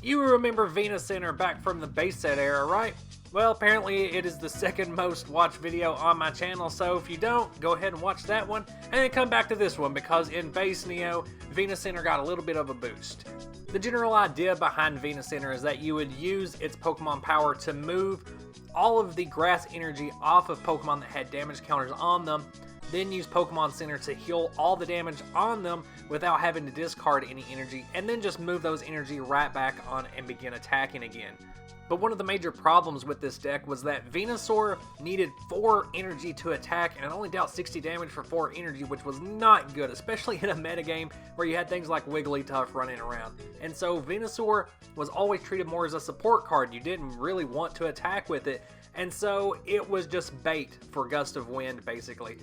You remember VenuCenter back from the base set era, right? Well, apparently it is the second most watched video on my channel, so if you don't, go ahead and watch that one, and then come back to this one, because in base Neo, VenuCenter got a little bit of a boost. The general idea behind VenuCenter is that you would use its Pokemon power to move all of the grass energy off of Pokemon that had damage counters on them, then use Pokemon Center to heal all the damage on them without having to discard any energy, and then just move those energy right back on and begin attacking again. But one of the major problems with this deck was that Venusaur needed 4 energy to attack and it only dealt 60 damage for 4 energy, which was not good, especially in a metagame where you had things like Wigglytuff running around. And so Venusaur was always treated more as a support card. You didn't really want to attack with it, and so it was just bait for Gust of Wind, basically.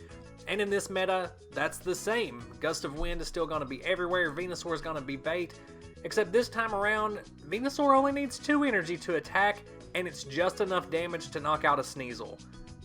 And in this meta, that's the same. Gust of Wind is still going to be everywhere, Venusaur is going to be bait. Except this time around, Venusaur only needs 2 energy to attack, and it's just enough damage to knock out a Sneasel.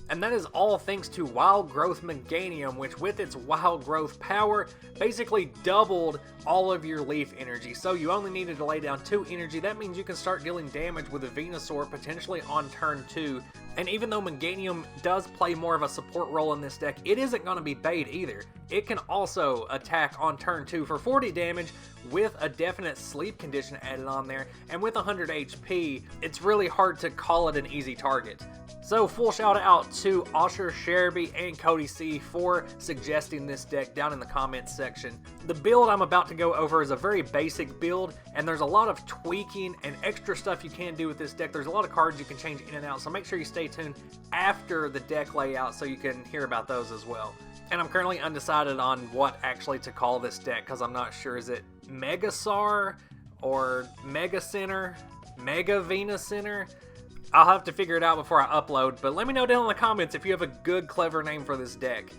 And that is all thanks to Wild Growth Meganium, which with its Wild Growth power, basically doubled all of your leaf energy. So you only needed to lay down 2 energy. That means you can start dealing damage with a Venusaur potentially on turn 2. And even though Meganium does play more of a support role in this deck, it isn't going to be bait either. It can also attack on turn 2 for 40 damage with a definite sleep condition added on there, and with 100 HP, it's really hard to call it an easy target. So full shout out to Osher, Sherby, and Cody C for suggesting this deck down in the comments section. The build I'm about to go over is a very basic build, and there's a lot of tweaking and extra stuff you can do with this deck. There's a lot of cards you can change in and out, so make sure you stay tuned after the deck layout so you can hear about those as well. And I'm currently undecided on what actually to call this deck, because I'm not sure, is it Megasaur or MegaCenter, MegaVenuCenter? I'll have to figure it out before I upload, but let me know down in the comments if you have a good, clever name for this deck.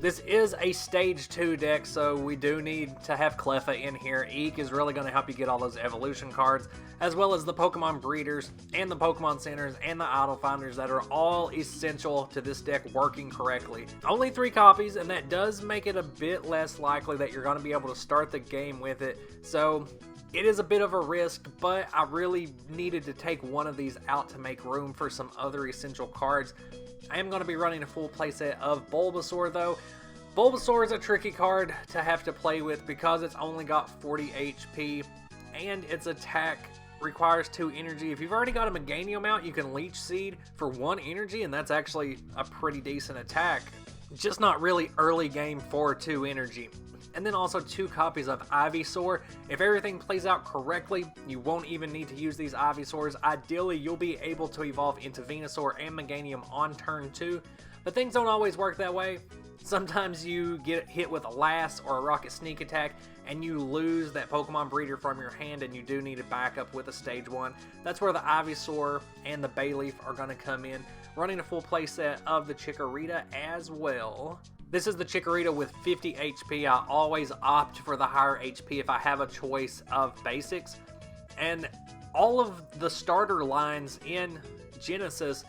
This is a Stage 2 deck, so we do need to have Cleffa in here. Eek is really going to help you get all those evolution cards, as well as the Pokemon Breeders, and the Pokemon Centers, and the Idle Finders that are all essential to this deck working correctly. Only 3 copies, and that does make it a bit less likely that you're going to be able to start the game with it, so it is a bit of a risk, but I really needed to take one of these out to make room for some other essential cards. I am going to be running a full playset of Bulbasaur though. Bulbasaur is a tricky card to have to play with because it's only got 40 HP and its attack requires 2 energy. If you've already got a Meganium out, you can Leech Seed for 1 energy, and that's actually a pretty decent attack. Just not really early game for 2 energy. And then also 2 copies of Ivysaur. If everything plays out correctly, you won't even need to use these Ivysaurs. Ideally, you'll be able to evolve into Venusaur and Meganium on turn 2, but things don't always work that way. Sometimes you get hit with a Lass or a Rocket Sneak attack, and you lose that Pokemon Breeder from your hand, and you do need a backup with a Stage 1. That's where the Ivysaur and the Bayleaf are going to come in. Running a full playset of the Chikorita as well. This is the Chikorita with 50 HP. I always opt for the higher HP if I have a choice of basics. And all of the starter lines in Genesis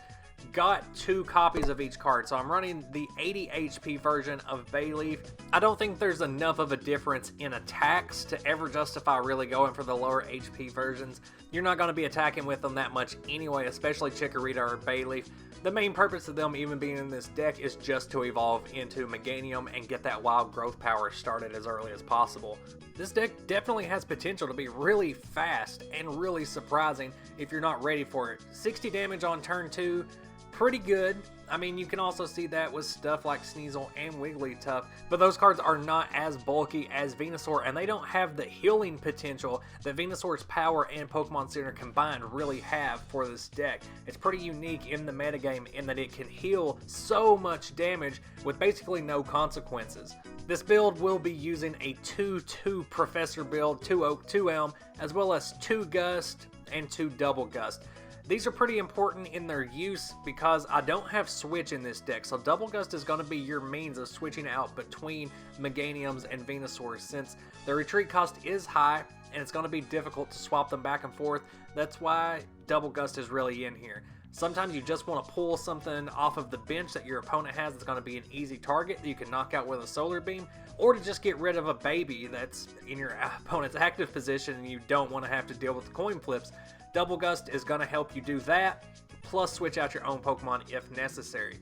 got 2 copies of each card. So I'm running the 80 HP version of Bayleaf. I don't think there's enough of a difference in attacks to ever justify really going for the lower HP versions. You're not going to be attacking with them that much anyway, especially Chikorita or Bayleaf. The main purpose of them even being in this deck is just to evolve into Meganium and get that wild growth power started as early as possible. This deck definitely has potential to be really fast and really surprising if you're not ready for it. 60 damage on turn 2, pretty good. I mean, you can also see that with stuff like Sneasel and Wigglytuff, but those cards are not as bulky as Venusaur, and they don't have the healing potential that Venusaur's power and Pokemon Center combined really have for this deck. It's pretty unique in the metagame in that it can heal so much damage with basically no consequences. This build will be using a 2-2 Professor build, 2 Oak, 2 Elm, as well as 2 Gust and 2 Double Gust. These are pretty important in their use because I don't have Switch in this deck, so Double Gust is going to be your means of switching out between Meganiums and Venusaurs since the retreat cost is high and it's going to be difficult to swap them back and forth. That's why Double Gust is really in here. Sometimes you just want to pull something off of the bench that your opponent has that's going to be an easy target that you can knock out with a solar beam, or to just get rid of a baby that's in your opponent's active position and you don't want to have to deal with the coin flips. Double Gust is going to help you do that, plus switch out your own Pokemon if necessary.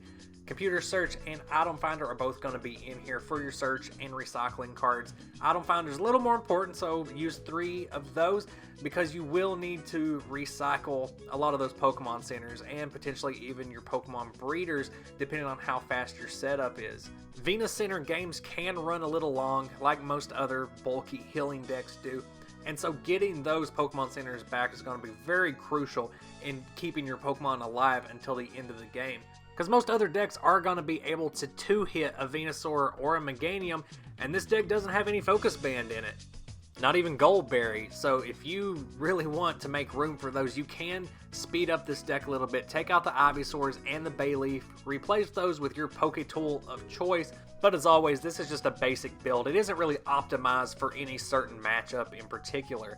Computer Search and Item Finder are both going to be in here for your search and recycling cards. Item Finder is a little more important, so use 3 of those because you will need to recycle a lot of those Pokemon centers and potentially even your Pokemon breeders depending on how fast your setup is. VenuCenter games can run a little long like most other bulky healing decks do. And so getting those Pokemon centers back is going to be very crucial in keeping your Pokemon alive until the end of the game. Because most other decks are going to be able to 2-hit a Venusaur or a Meganium, and this deck doesn't have any Focus Band in it. Not even Goldberry. So if you really want to make room for those, you can speed up this deck a little bit. Take out the Ivysaurs and the Bayleaf, replace those with your Poke Tool of choice. But as always, this is just a basic build. It isn't really optimized for any certain matchup in particular.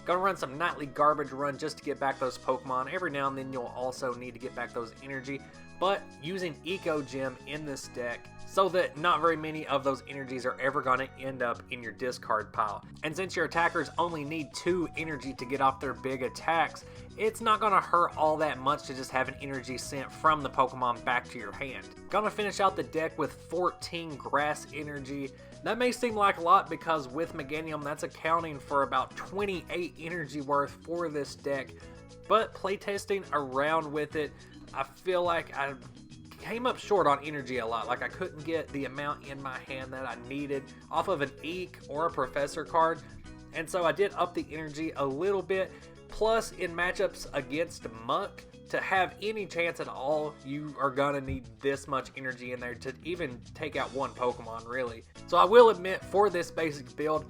Gonna run some nightly garbage run just to get back those Pokemon. Every now and then you'll also need to get back those energy, but using Eco Gem in this deck so that not very many of those energies are ever gonna end up in your discard pile. And since your attackers only need 2 energy to get off their big attacks, it's not gonna hurt all that much to just have an energy sent from the Pokemon back to your hand. Gonna finish out the deck with 14 grass energy. That may seem like a lot because with Meganium, that's accounting for about 28 energy worth for this deck. But playtesting around with it, I feel like I came up short on energy a lot. Like I couldn't get the amount in my hand that I needed off of an Eek or a Professor card. And so I did up the energy a little bit. Plus, in matchups against Muck, to have any chance at all, you are gonna need this much energy in there to even take out one Pokemon, really. So I will admit, for this basic build,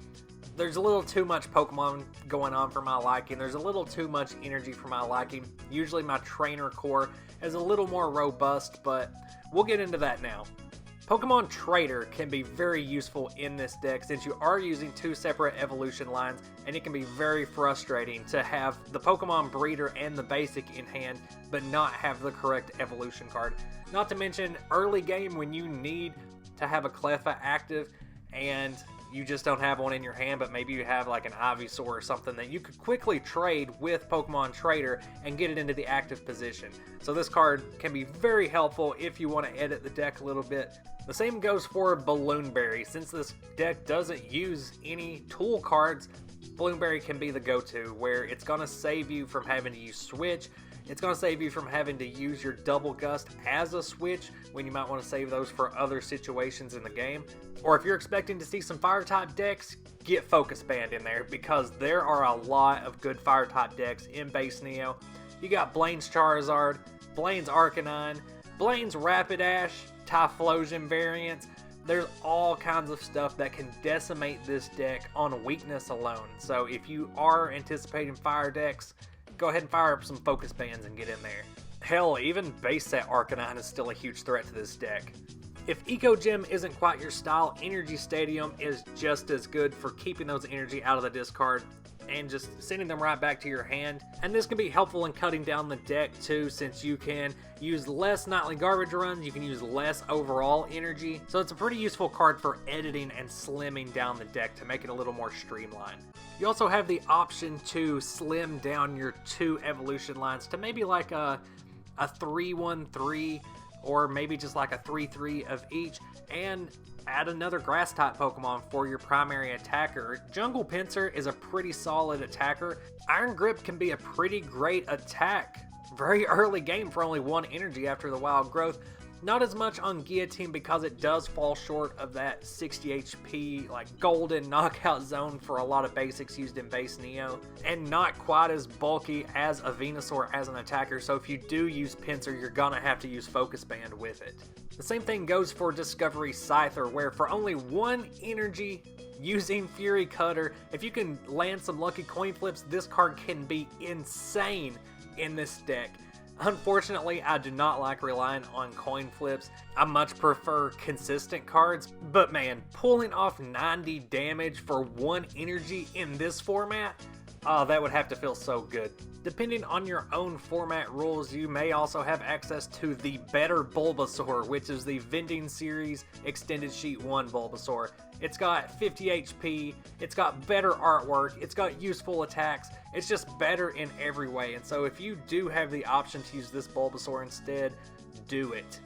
there's a little too much Pokemon going on for my liking. There's a little too much energy for my liking. Usually my trainer core is a little more robust, but we'll get into that now. Pokemon Trader can be very useful in this deck since you are using 2 separate evolution lines, and it can be very frustrating to have the Pokemon Breeder and the Basic in hand but not have the correct evolution card. Not to mention early game when you need to have a Cleffa active and you just don't have one in your hand, but maybe you have like an Ivysaur or something that you could quickly trade with Pokemon Trader and get it into the active position. So this card can be very helpful if you want to edit the deck a little bit. The same goes for Balloonberry. Since this deck doesn't use any tool cards, Balloonberry can be the go-to, where it's going to save you from having to use Switch. It's going to save you from having to use your Double Gust as a switch when you might want to save those for other situations in the game. Or if you're expecting to see some Fire-type decks, get Focus Band in there because there are a lot of good Fire-type decks in base Neo. You got Blaine's Charizard, Blaine's Arcanine, Blaine's Rapidash, Typhlosion variants. There's all kinds of stuff that can decimate this deck on a weakness alone. So if you are anticipating fire decks, go ahead and fire up some Focus Bands and get in there. Hell, even base set Arcanine is still a huge threat to this deck. If Eco Gem isn't quite your style, Energy Stadium is just as good for keeping those energy out of the discard and just sending them right back to your hand. And this can be helpful in cutting down the deck too, since you can use less nightly garbage runs, you can use less overall energy. So it's a pretty useful card for editing and slimming down the deck to make it a little more streamlined. You also have the option to slim down your 2 evolution lines to maybe like a 3-1-3 or maybe just like a 3-3 of each, and add another grass type Pokemon for your primary attacker. Jungle Pinsir is a pretty solid attacker. Iron Grip can be a pretty great attack. Very early game for only 1 energy after the wild growth. Not as much on Guillotine because it does fall short of that 60 HP like golden knockout zone for a lot of basics used in base Neo, and not quite as bulky as a Venusaur as an attacker, so if you do use Pinsir, you're gonna have to use Focus Band with it. The same thing goes for Discovery Scyther, where for only 1 energy using Fury Cutter, if you can land some lucky coin flips, this card can be insane in this deck. Unfortunately, I do not like relying on coin flips. I much prefer consistent cards, but man, pulling off 90 damage for 1 energy in this format, Oh, that would have to feel so good. Depending on your own format rules, you may also have access to the better Bulbasaur, which is the Vending Series Extended Sheet 1 Bulbasaur. It's got 50 HP, it's got better artwork, it's got useful attacks, it's just better in every way. And so if you do have the option to use this Bulbasaur instead, do it.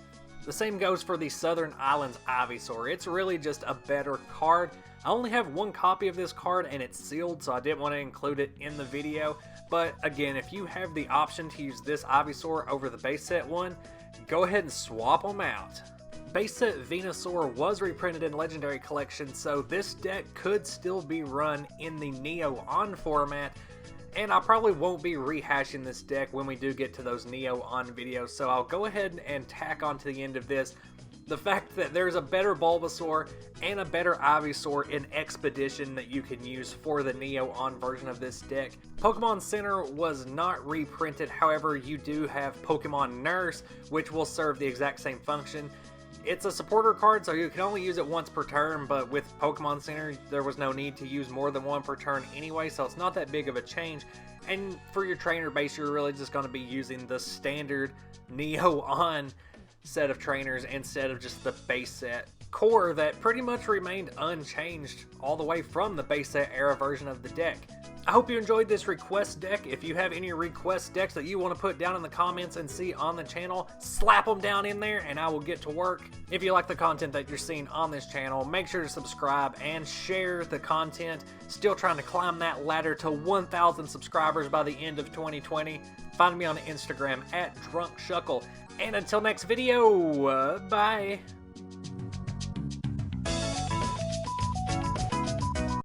The same goes for the Southern Islands Ivysaur. It's really just a better card. I only have one copy of this card and it's sealed, so I didn't want to include it in the video. But again, if you have the option to use this Ivysaur over the base set one, go ahead and swap them out. Base set Venusaur was reprinted in Legendary Collection, so this deck could still be run in the Neo On format. And I probably won't be rehashing this deck when we do get to those Neo On videos, so I'll go ahead and tack on to the end of this the fact that there's a better Bulbasaur and a better Ivysaur in Expedition that you can use for the Neo On version of this deck. Pokemon Center was not reprinted, however you do have Pokemon Nurse, which will serve the exact same function. It's a supporter card, so you can only use it once per turn, but with Pokemon Center, there was no need to use more than one per turn anyway, so it's not that big of a change. And for your trainer base, you're really just going to be using the standard Neo On set of trainers instead of just the base set core that pretty much remained unchanged all the way from the base set era version of the deck. I hope you enjoyed this request deck. If you have any request decks that you want to put down in the comments and see on the channel, slap them down in there and I will get to work. If you like the content that you're seeing on this channel, make sure to subscribe and share the content. Still trying to climb that ladder to 1,000 subscribers by the end of 2020. Find me on Instagram at DrunkShuckle. And until next video, bye!